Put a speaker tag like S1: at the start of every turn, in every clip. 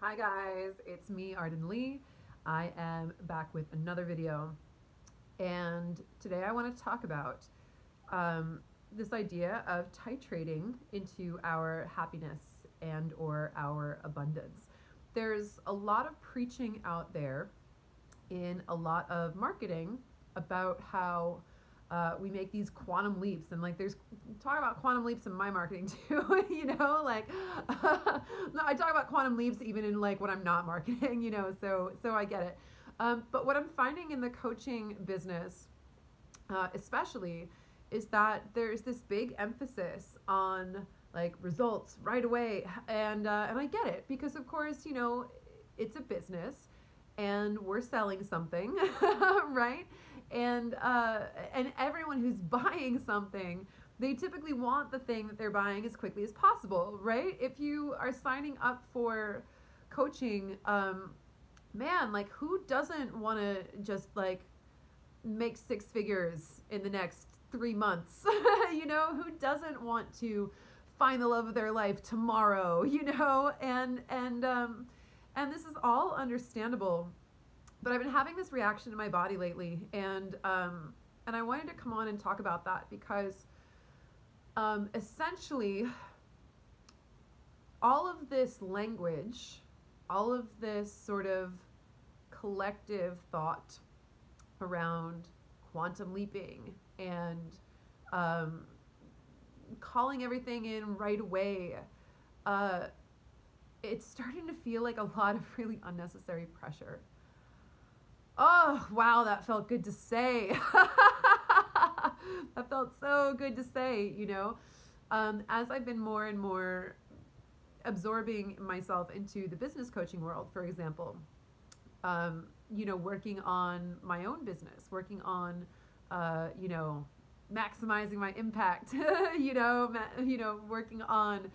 S1: Hi guys, it's me, Arden Lee. I am back with another video, and today I want to talk about um, this idea of titrating into our happiness and/or our abundance. There's a lot of preaching out there in a lot of marketing about how we make these quantum leaps, and like there's talk about quantum leaps in my marketing too. Like no, I talk about quantum leaps even in like when I'm not marketing. So I get it. But what I'm finding in the coaching business, especially, is that there's this big emphasis on like results right away, and I get it because of course it's a business and we're selling something, right? And everyone who's buying something, they typically want the thing that they're buying as quickly as possible, right? If you are signing up for coaching, man, like who doesn't want to just like make six figures in the next 3 months? Who doesn't want to find the love of their life tomorrow? And this is all understandable, but I've been having this reaction in my body lately, and I wanted to come on and talk about that because essentially all of this language, all of this sort of collective thought around quantum leaping and calling everything in right away, it's starting to feel like a lot of really unnecessary pressure. Oh, wow, that felt good to say. That felt so good to say, as I've been more and more absorbing myself into the business coaching world, for example, working on my own business, working on, maximizing my impact, working on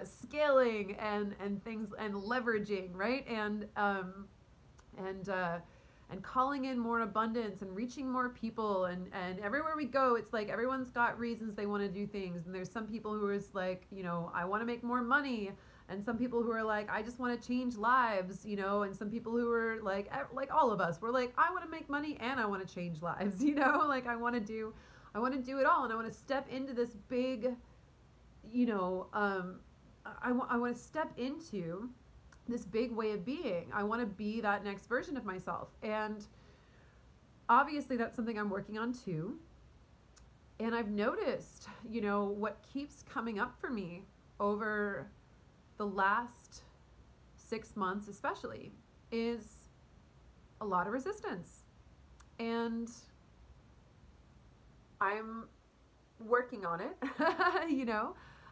S1: scaling and things and leveraging, right? And calling in more abundance and reaching more people, and everywhere we go, it's like everyone's got reasons they want to do things, and there's some people who are like, I want to make more money, and some people who are like, I just want to change lives, and some people who are like all of us, we're like, I want to make money and I want to change lives, like I want to do it all, and I want to step into this big, I want to step into this big way of being. I want to be that next version of myself. And obviously that's something I'm working on too. And I've noticed, what keeps coming up for me over the last 6 months, especially, is a lot of resistance. And I'm working on it,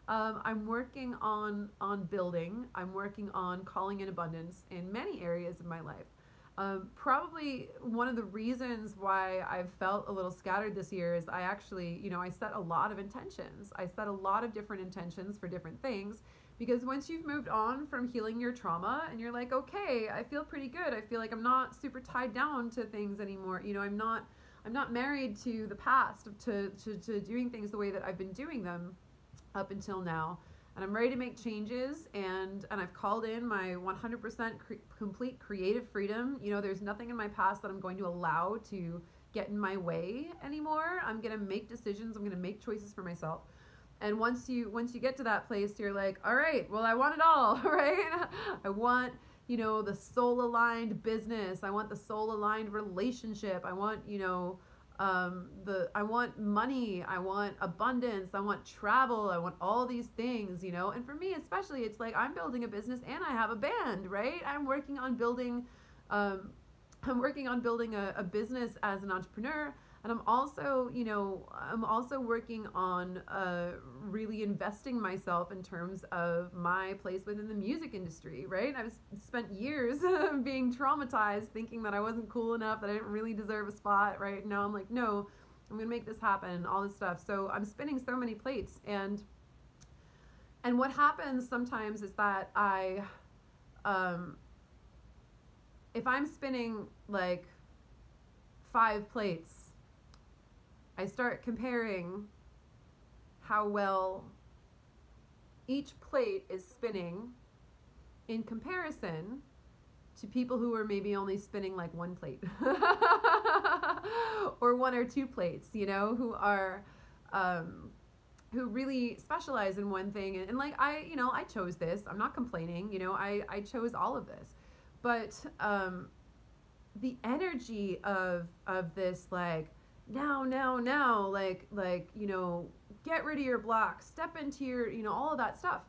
S1: I'm working on building. I'm working on calling in abundance in many areas of my life. Probably one of the reasons why I've felt a little scattered this year is I actually, I set a lot of intentions. I set a lot of different intentions for different things, because once you've moved on from healing your trauma and you're like, okay, I feel pretty good. I feel like I'm not super tied down to things anymore. I'm not married to the past, to doing things the way that I've been doing them up until now, and I'm ready to make changes, and I've called in my 100% complete creative freedom. There's nothing in my past that I'm going to allow to get in my way anymore. I'm going to make decisions. I'm going to make choices for myself. And once you get to that place, you're like, all right, well, I want it all, right? I want, the soul aligned business. I want the soul aligned relationship. I want, I want money, I want abundance, I want travel, I want all these things, and for me especially, it's like I'm building a business and I have a band, right? I'm working on building a business as an entrepreneur, and I'm also working on really investing myself in terms of my place within the music industry, right? I've spent years being traumatized, thinking that I wasn't cool enough, that I didn't really deserve a spot, right? Now I'm like, no, I'm gonna make this happen, all this stuff. So I'm spinning so many plates, and what happens sometimes is that if I'm spinning like 5 plates, I start comparing how well each plate is spinning in comparison to people who are maybe only spinning like one plate or one or two plates, you know, who really specialize in one thing. And like, I chose this. I'm not complaining, I chose all of this. But the energy of this, like, now, like, get rid of your block, step into your, all of that stuff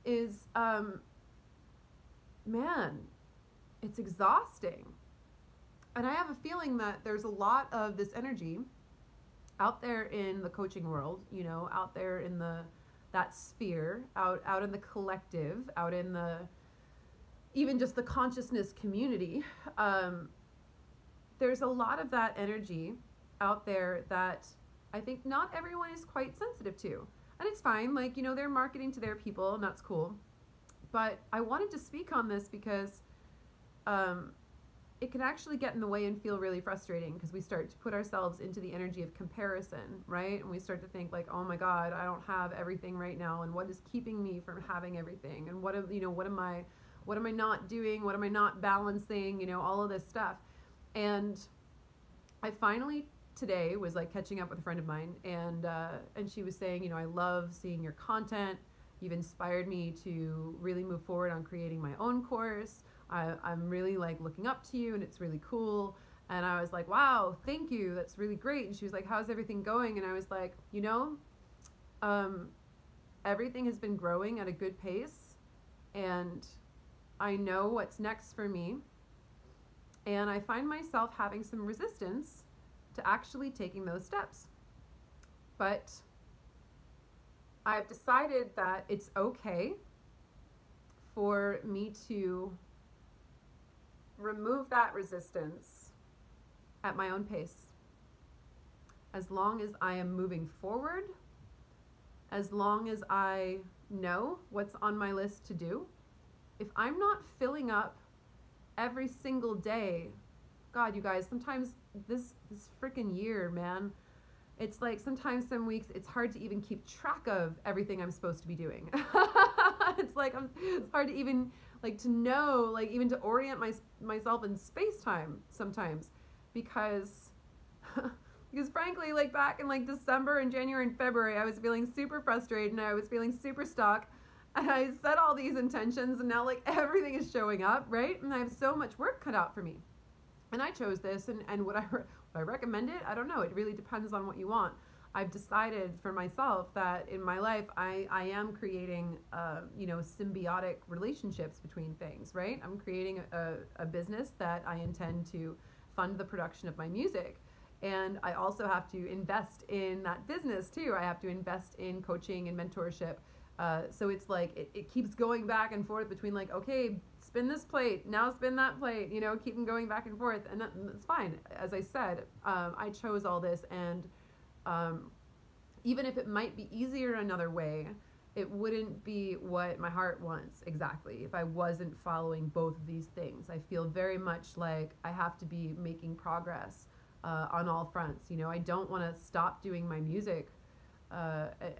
S1: is, man, it's exhausting. And I have a feeling that there's a lot of this energy out there in the coaching world, out there in that sphere, out in the collective, out in even just the consciousness community. There's a lot of that energy out there that I think not everyone is quite sensitive to. And it's fine, like, they're marketing to their people, and that's cool. But I wanted to speak on this because it can actually get in the way and feel really frustrating, because we start to put ourselves into the energy of comparison, right? And we start to think like, oh my God, I don't have everything right now, and what is keeping me from having everything? And what am I not doing? What am I not balancing? All of this stuff. And I finally today was like catching up with a friend of mine, and she was saying, I love seeing your content. You've inspired me to really move forward on creating my own course. I'm really like looking up to you, and it's really cool. And I was like, wow, thank you. That's really great. And she was like, how's everything going? And I was like, everything has been growing at a good pace, and I know what's next for me. And I find myself having some resistance to actually taking those steps. But I've decided that it's okay for me to remove that resistance at my own pace. As long as I am moving forward, as long as I know what's on my list to do, if I'm not filling up every single day, God, you guys, sometimes this freaking year, man, it's like sometimes some weeks it's hard to even keep track of everything I'm supposed to be doing. It's like it's hard to even like to know, like even to orient myself in space-time sometimes, because frankly, like back in like December and January and February, I was feeling super frustrated and I was feeling super stuck, and I set all these intentions, and now like everything is showing up, right? And I have so much work cut out for me. And I chose this, and would I recommend it? I don't know. It really depends on what you want. I've decided for myself that in my life, I am creating, symbiotic relationships between things, right? I'm creating a business that I intend to fund the production of my music. And I also have to invest in that business too. I have to invest in coaching and mentorship. So it's like, it keeps going back and forth between like, okay, spin this plate, now spin that plate, keep them going back and forth. And that's fine. As I said, I chose all this, and even if it might be easier another way, it wouldn't be what my heart wants exactly if I wasn't following both of these things. I feel very much like I have to be making progress on all fronts. I don't want to stop doing my music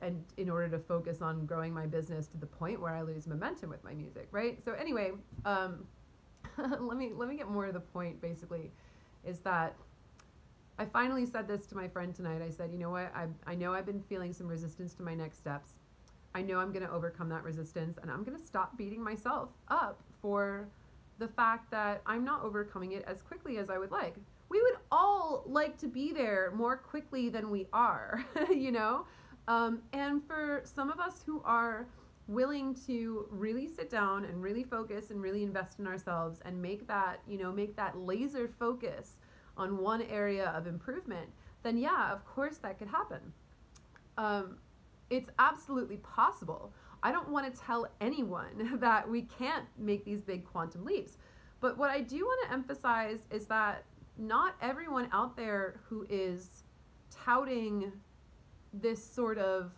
S1: and in order to focus on growing my business to the point where I lose momentum with my music, right? So anyway, let me get more to the point. Basically, is that I finally said this to my friend tonight. I said, you know what? I know I've been feeling some resistance to my next steps. I know I'm going to overcome that resistance, and I'm going to stop beating myself up for the fact that I'm not overcoming it as quickly as I would like. We would all like to be there more quickly than we are, and for some of us who are willing to really sit down and really focus and really invest in ourselves and make that laser focus on one area of improvement, then yeah, of course that could happen. It's absolutely possible. I don't want to tell anyone that we can't make these big quantum leaps. But what I do want to emphasize is that not everyone out there who is touting this sort of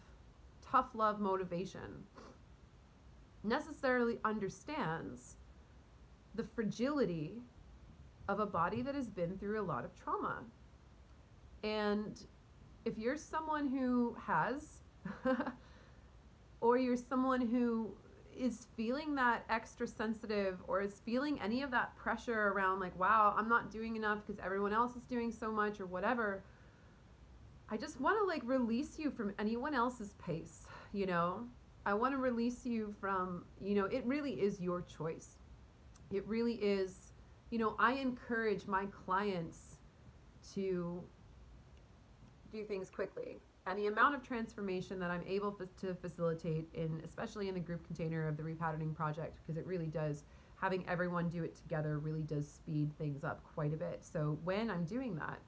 S1: tough love motivation necessarily understands the fragility of a body that has been through a lot of trauma. And if you're someone who has, or you're someone who is feeling that extra sensitive or is feeling any of that pressure around like, wow, I'm not doing enough because everyone else is doing so much or whatever, I just want to like release you from anyone else's pace, you know? I want to release you from, you know, it really is your choice. It really is, you know, I encourage my clients to do things quickly. And the amount of transformation that I'm able to facilitate in, especially in the group container of the repatterning project, because it really does, having everyone do it together really does speed things up quite a bit. So when I'm doing that,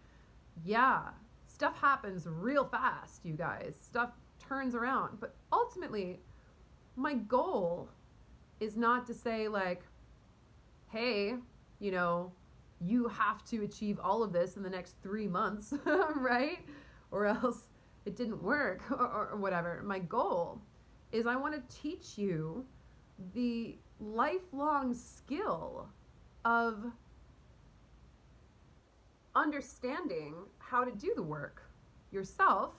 S1: yeah, stuff happens real fast, you guys. Stuff turns around. But ultimately, my goal is not to say like, hey, you know, you have to achieve all of this in the next 3 months, right? Or else it didn't work or whatever. My goal is I want to teach you the lifelong skill of understanding how to do the work yourself,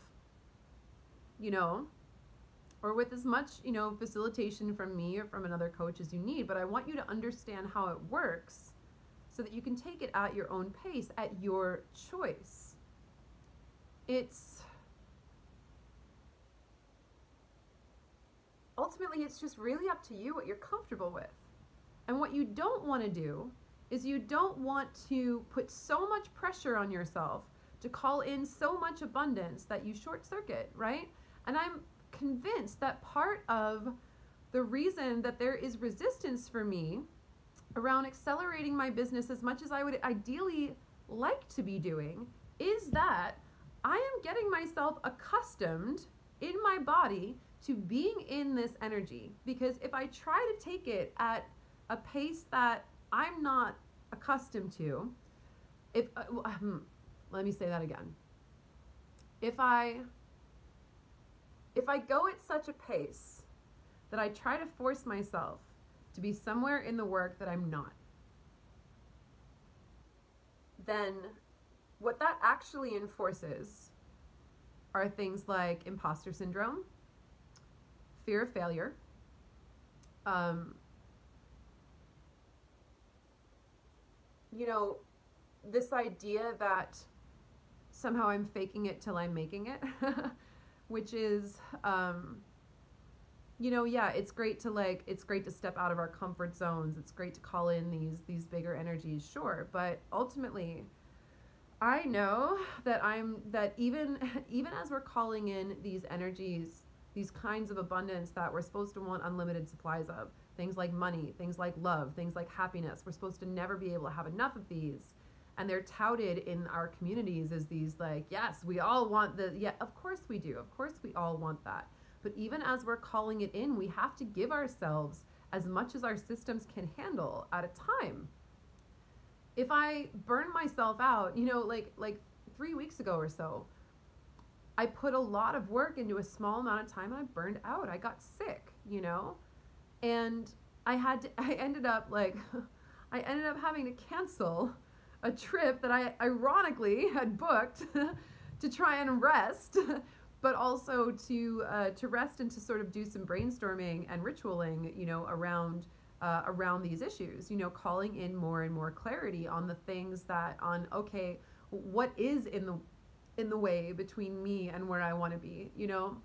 S1: you know, or with as much, you know, facilitation from me or from another coach as you need. But I want you to understand how it works so that you can take it at your own pace, at your choice. Ultimately, it's just really up to you what you're comfortable with. And what you don't want to do is you don't want to put so much pressure on yourself to call in so much abundance that you short circuit, right? And I'm convinced that part of the reason that there is resistance for me around accelerating my business as much as I would ideally like to be doing is that I am getting myself accustomed in my body to being in this energy. Because if I try to take it at a pace that I'm not accustomed to, let me say that again. If I go at such a pace that I try to force myself to be somewhere in the work that I'm not, then what that actually enforces are things like imposter syndrome, fear of failure, you know, this idea that somehow I'm faking it till I'm making it, which is, you know, yeah, it's great to step out of our comfort zones. It's great to call in these bigger energies, sure. But ultimately, I know that even as we're calling in these energies, these kinds of abundance that we're supposed to want unlimited supplies of, things like money, things like love, things like happiness, we're supposed to never be able to have enough of these. And they're touted in our communities as these like, yes, we all want yeah, of course we do. Of course we all want that. But even as we're calling it in, we have to give ourselves as much as our systems can handle at a time. If I burn myself out, you know, like 3 weeks ago or so, I put a lot of work into a small amount of time and I burned out. I got sick, you know, and I ended up having to cancel a trip that I ironically had booked to try and rest, but also to rest and to sort of do some brainstorming and ritualing, you know, around these issues, you know, calling in more and more clarity on the things that okay, what is in the way between me and where I want to be, you know,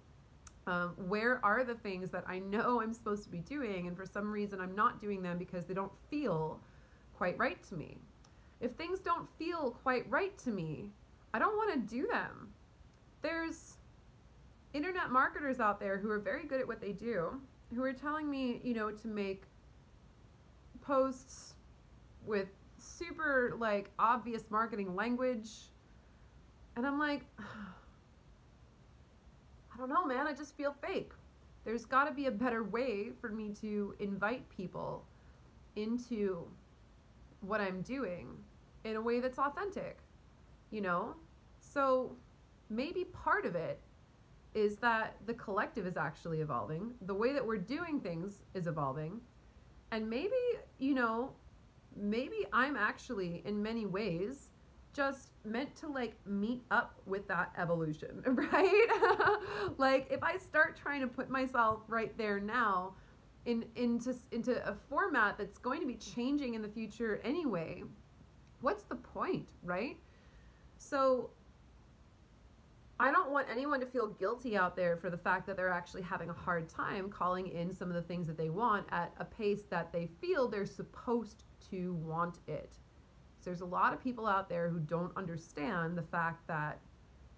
S1: where are the things that I know I'm supposed to be doing and for some reason I'm not doing them because they don't feel quite right to me. If things don't feel quite right to me, I don't want to do them. There's internet marketers out there who are very good at what they do, who are telling me, you know, to make posts with super like obvious marketing language. And I'm like, I don't know, man, I just feel fake. There's got to be a better way for me to invite people into what I'm doing in a way that's authentic, you know? So maybe part of it is that the collective is actually evolving. The way that we're doing things is evolving. And maybe, you know, maybe I'm actually in many ways just meant to like meet up with that evolution, right? Like if I start trying to put myself right there now into a format that's going to be changing in the future anyway, what's the point, right? So I don't want anyone to feel guilty out there for the fact that they're actually having a hard time calling in some of the things that they want at a pace that they feel they're supposed to want it. So there's a lot of people out there who don't understand the fact that,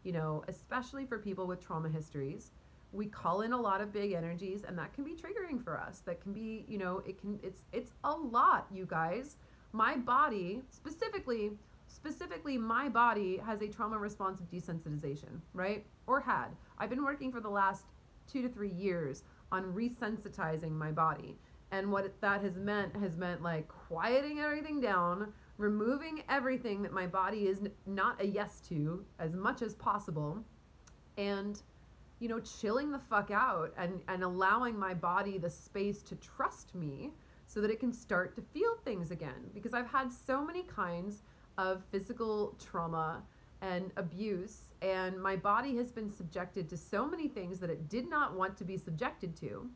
S1: you know, especially for people with trauma histories, we call in a lot of big energies, and that can be triggering for us. That can be, you know, it's a lot, you guys. My body, specifically my body has a trauma responsive desensitization, right? Or had. I've been working for the last 2 to 3 years on resensitizing my body. And what that has meant like quieting everything down, removing everything that my body is not a yes to as much as possible, and, you know, chilling the fuck out and allowing my body the space to trust me so that it can start to feel things again. Because I've had so many kinds of physical trauma and abuse, and my body has been subjected to so many things that it did not want to be subjected to.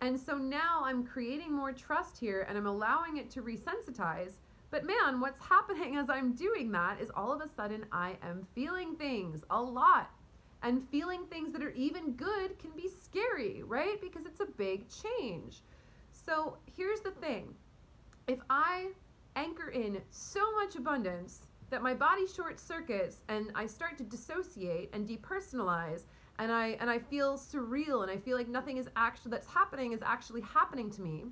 S1: And so now I'm creating more trust here, and I'm allowing it to resensitize. But man, what's happening as I'm doing that is all of a sudden I am feeling things a lot. And feeling things that are even good can be scary, right? Because it's a big change. So here's the thing. If I anchor in so much abundance that my body short circuits and I start to dissociate and depersonalize, and I feel surreal, and I feel like nothing is actually that's happening is actually happening to me,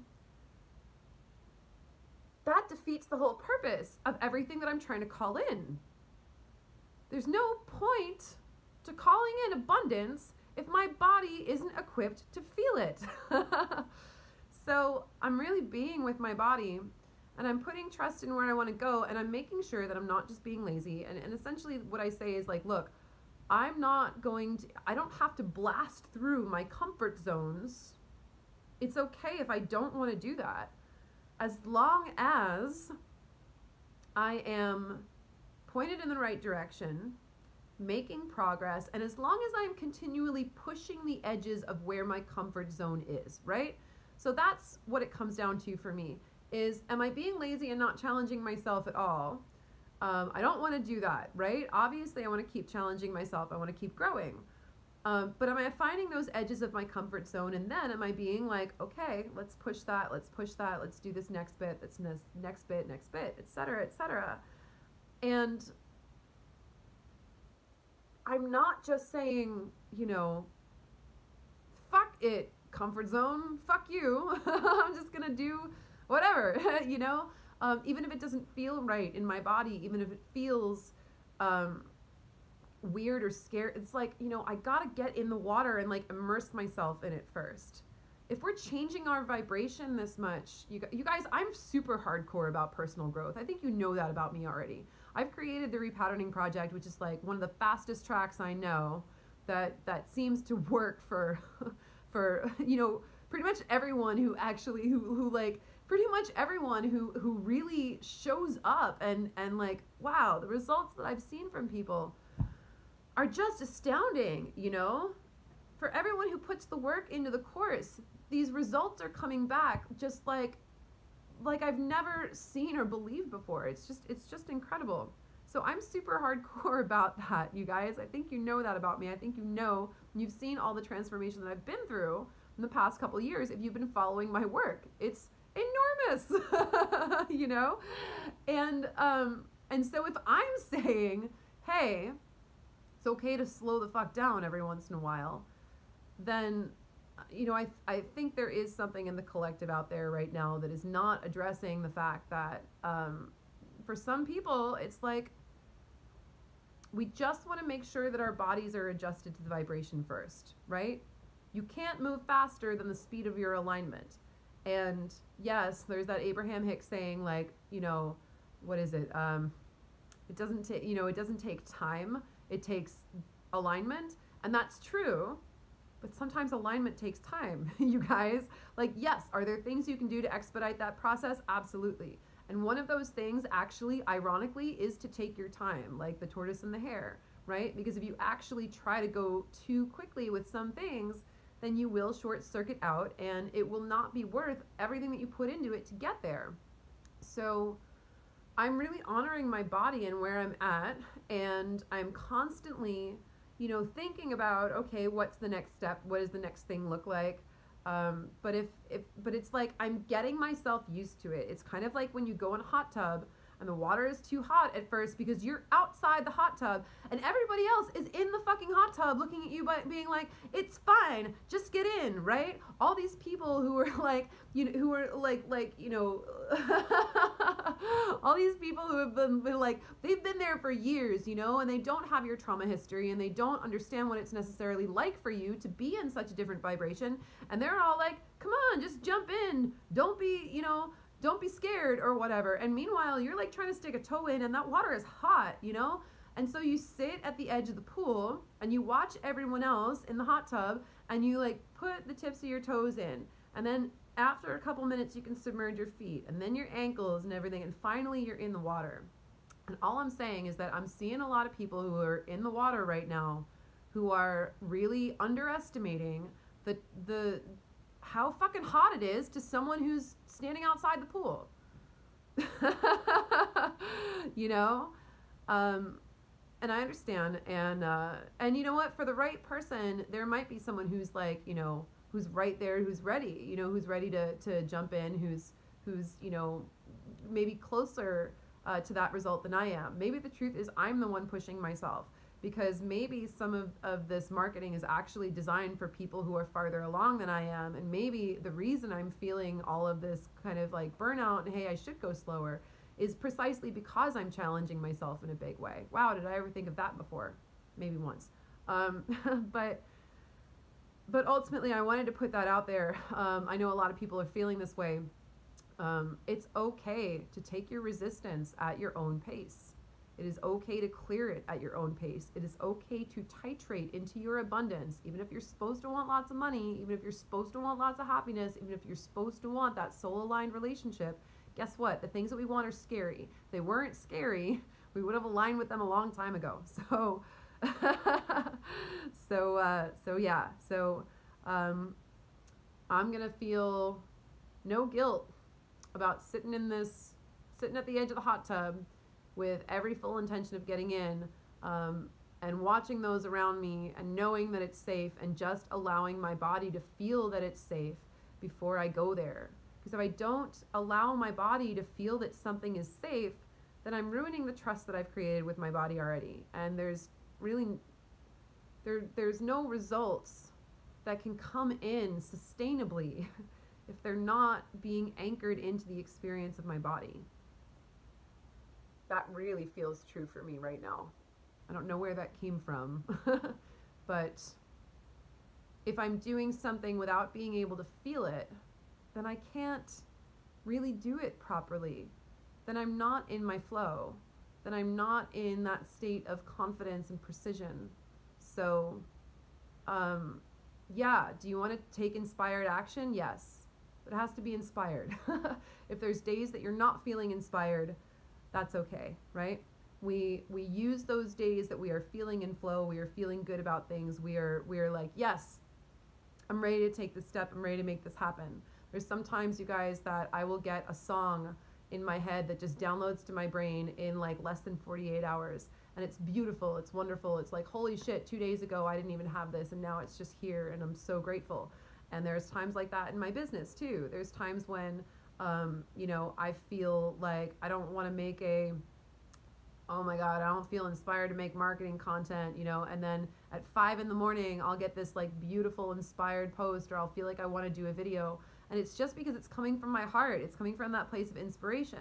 S1: that defeats the whole purpose of everything that I'm trying to call in. There's no point to calling in abundance if my body isn't equipped to feel it. So I'm really being with my body, and I'm putting trust in where I want to go, and I'm making sure that I'm not just being lazy. And essentially what I say is like, look, I don't have to blast through my comfort zones. It's okay if I don't want to do that, as long as I am pointed in the right direction, making progress, and as long as I'm continually pushing the edges of where my comfort zone is, right? So that's what it comes down to for me, is am I being lazy and not challenging myself at all? I don't want to do that, right? Obviously, I want to keep challenging myself. I want to keep growing. But am I finding those edges of my comfort zone? And then am I being like, okay, let's push that, let's do this next bit, that's next bit, et cetera, et cetera. And I'm not just saying, you know, fuck it, comfort zone, fuck you. I'm just gonna do whatever, you know? Even if it doesn't feel right in my body, even if it feels weird or scared, it's like, you know, I gotta get in the water and like immerse myself in it first. If we're changing our vibration this much, you guys, I'm super hardcore about personal growth. I think you know that about me already. I've created the Repatterning Project, which is like one of the fastest tracks I know that seems to work for you know, pretty much everyone who actually who like pretty much everyone who really shows up, and like, wow, the results that I've seen from people are just astounding, you know? For everyone who puts the work into the course, these results are coming back just like I've never seen or believed before. It's just incredible. So I'm super hardcore about that, you guys. I think you know that about me. I think you know, you've seen all the transformation that I've been through in the past couple of years if you've been following my work. It's enormous, you know? And so if I'm saying, hey, it's okay to slow the fuck down every once in a while, then, you know, I think there is something in the collective out there right now that is not addressing the fact that for some people, it's like we just want to make sure that our bodies are adjusted to the vibration first, right? You can't move faster than the speed of your alignment. And yes, there's that Abraham Hicks saying, like, you know, what is it? It doesn't take, you know, it doesn't take time. It takes alignment. And that's true. But sometimes alignment takes time, you guys. Like, yes, are there things you can do to expedite that process? Absolutely. And one of those things, actually, ironically, is to take your time, like the tortoise and the hare, right? Because if you actually try to go too quickly with some things, then you will short circuit out, and it will not be worth everything that you put into it to get there. So I'm really honoring my body and where I'm at, and I'm constantly, you know, thinking about, okay, what's the next step? What does the next thing look like? But it's like I'm getting myself used to it. It's kind of like when you go in a hot tub and the water is too hot at first because you're outside the hot tub and everybody else is in the fucking hot tub looking at you but being like, it's fine, just get in, right? All these people who are like, you know, who are like, you know, all these people who have been like, they've been there for years, you know, and they don't have your trauma history and they don't understand what it's necessarily like for you to be in such a different vibration. And they're all like, come on, just jump in. Don't be, you know, don't be scared or whatever. And meanwhile, you're like trying to stick a toe in and that water is hot, you know? And so you sit at the edge of the pool and you watch everyone else in the hot tub and you like put the tips of your toes in. And then after a couple minutes, you can submerge your feet and then your ankles and everything. And finally, you're in the water. And all I'm saying is that I'm seeing a lot of people who are in the water right now who are really underestimating the how fucking hot it is to someone who's standing outside the pool. You know? And I understand, and you know what, for the right person, there might be someone who's like, you know, who's right there, who's ready, you know, who's ready to jump in, who's, you know, maybe closer to that result than I am. Maybe the truth is I'm the one pushing myself, because maybe some of this marketing is actually designed for people who are farther along than I am, and maybe the reason I'm feeling all of this kind of like burnout and hey, I should go slower is precisely because I'm challenging myself in a big way. Wow, did I ever think of that before? Maybe once. But ultimately, I wanted to put that out there. I know a lot of people are feeling this way. It's okay to take your resistance at your own pace. It is okay to clear it at your own pace. It is okay to titrate into your abundance, even if you're supposed to want lots of money, even if you're supposed to want lots of happiness, even if you're supposed to want that soul-aligned relationship. Guess what? The things that we want are scary. If they weren't scary, we would have aligned with them a long time ago. So, I'm gonna feel no guilt about sitting at the edge of the hot tub with every full intention of getting in, and watching those around me and knowing that it's safe and just allowing my body to feel that it's safe before I go there. Because if I don't allow my body to feel that something is safe, then I'm ruining the trust that I've created with my body already. And there's really, there's no results that can come in sustainably if they're not being anchored into the experience of my body. That really feels true for me right now. I don't know where that came from, but if I'm doing something without being able to feel it, then I can't really do it properly. Then I'm not in my flow. Then I'm not in that state of confidence and precision. So, yeah, do you want to take inspired action? Yes, but it has to be inspired. If there's days that you're not feeling inspired, that's okay, right? We use those days that we are feeling in flow, we are feeling good about things, we are like, yes, I'm ready to take this step, I'm ready to make this happen. There's sometimes, you guys, that I will get a song in my head that just downloads to my brain in like less than 48 hours. And it's beautiful, it's wonderful. It's like, holy shit, 2 days ago I didn't even have this and now it's just here and I'm so grateful. And there's times like that in my business too. There's times when, you know, I feel like I don't want to make oh my God, I don't feel inspired to make marketing content, you know, and then at 5 in the morning, I'll get this like beautiful inspired post, or I'll feel like I want to do a video. And it's just because it's coming from my heart. It's coming from that place of inspiration.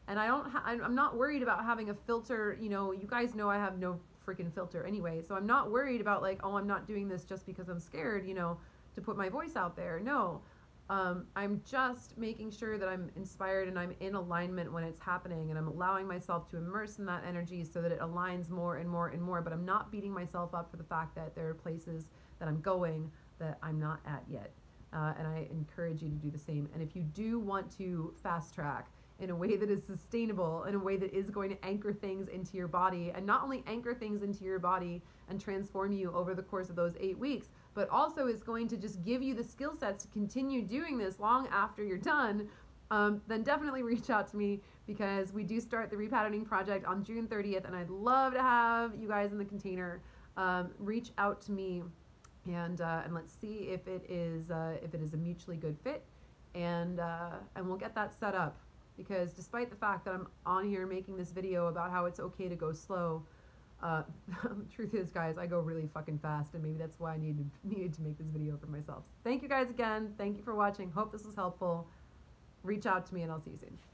S1: And I'm not worried about having a filter. You know, you guys know I have no freaking filter anyway. So I'm not worried about like, oh, I'm not doing this just because I'm scared, you know, to put my voice out there. No, I'm just making sure that I'm inspired and I'm in alignment when it's happening. And I'm allowing myself to immerse in that energy so that it aligns more and more and more. But I'm not beating myself up for the fact that there are places that I'm going that I'm not at yet. And I encourage you to do the same. And if you do want to fast track in a way that is sustainable, in a way that is going to anchor things into your body, and not only anchor things into your body and transform you over the course of those 8 weeks, but also is going to just give you the skill sets to continue doing this long after you're done, then definitely reach out to me, because we do start the repatterning project on June 30th, and I'd love to have you guys in the container. Reach out to me, and let's see if it is a mutually good fit, and we'll get that set up. Because despite the fact that I'm on here making this video about how it's okay to go slow, the truth is, guys, I go really fucking fast, and maybe that's why I needed to make this video for myself. Thank you guys again. Thank you for watching. Hope this was helpful. Reach out to me, and I'll see you soon.